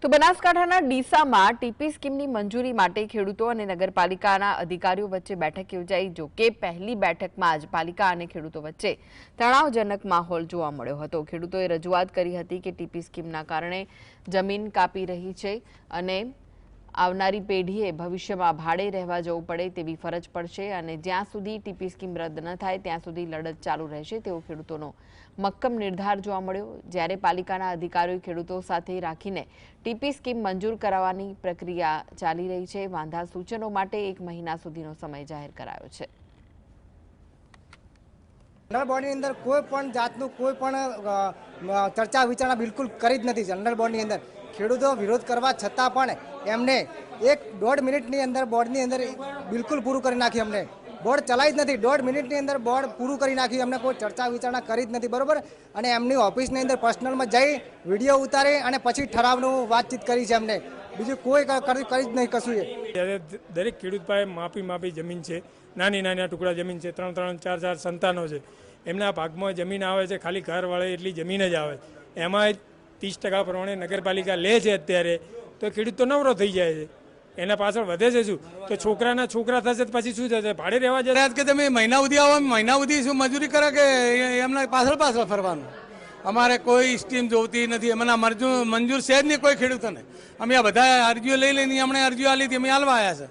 તો બનાસકાંઠાના ડીસામાં ટીપી સ્કીમની મંજૂરી માટે ખેડૂતો અને નગરપાલિકાના અધિકારીઓ વચ્ચે બેઠક યોજાઈ। જો કે પહેલી બેઠકમાં જ પાલિકા અને ખેડૂતો વચ્ચે તણાવજનક માહોલ જોવા મળ્યો હતો। ખેડૂતોએ રજૂઆત કરી હતી કે ટીપી સ્કીમના કારણે જમીન કાપી રહી છે અને આવનારી પેઢીએ ભવિષ્યમાં ભાડે રહેવા જવું પડે તેવી ફરજ પડશે અને જ્યાં સુધી ટીપી સ્કીમ રદ ન થાય ત્યાં સુધી લડત ચાલુ રહેશે તેવો ખેડૂતોનો મક્કમ નિર્ધાર જોવા મળ્યો। જ્યારે પાલિકાના અધિકારીઓએ ખેડૂતો સાથે રાખીને ટીપી સ્કીમ મંજૂર કરાવવાની પ્રક્રિયા ચાલી રહી છે। વાંધા સૂચનો માટે 1 મહિના સુધીનો સમય જાહેર કરાયો છે। જનરલ બોડીની અંદર કોઈ પણ જાતનું કોઈ પણ ચર્ચા વિચારણા બિલકુલ કરી જ નથી। જનરલ બોડીની અંદર ખેડૂતો વિરોધ કરવા છતાં પણ એમને 1-1.5 મિનિટની અંદર બોર્ડની અંદર બિલકુલ પૂરું કરી નાખ્યું। અમને બોર્ડ ચલાવી જ નથી। 1.5 મિનિટની અંદર બોર્ડ પૂરું કરી નાખ્યું। અમને કોઈ ચર્ચા વિચારણા કરી જ નથી, બરોબર। અને એમની ઓફિસની અંદર પર્સનલમાં જઈ વિડીયો ઉતારી અને પછી ઠરાવનું વાતચીત કરી છે। અમને બીજું કોઈ કરી જ નહીં કશું। દરેક ખેડૂત પાસે માપી જમીન છે, નાના ટુકડા જમીન છે, 3-3, 4-4 સંતાનો છે। એમના ભાગમાં જમીન આવે છે, ખાલી ઘર વળે એટલી જમીન જ આવે। એમાં 30% પ્રમાણે નગરપાલિકા લે છે અત્યારે, તો ખેડૂત તો નવરો થઈ જાય છે। એના પાછળ વધે છે શું? તો છોકરાના છોકરા થશે પછી શું થશે? ભાડે રહેવા જશે કે તમે મહિના સુધી આવો, મહિના સુધી શું મજૂરી કરે કે એમના પાછળ ફરવાનું? અમારે કોઈ સ્કીમ જોતી નથી, એમના મંજૂર છે જ નહીં કોઈ ખેડૂતોને। અમે આ બધા અરજીઓ લઈ લઈને અમને અરજીઓ આલી હતી, અમે હાલવા આવ્યા છે।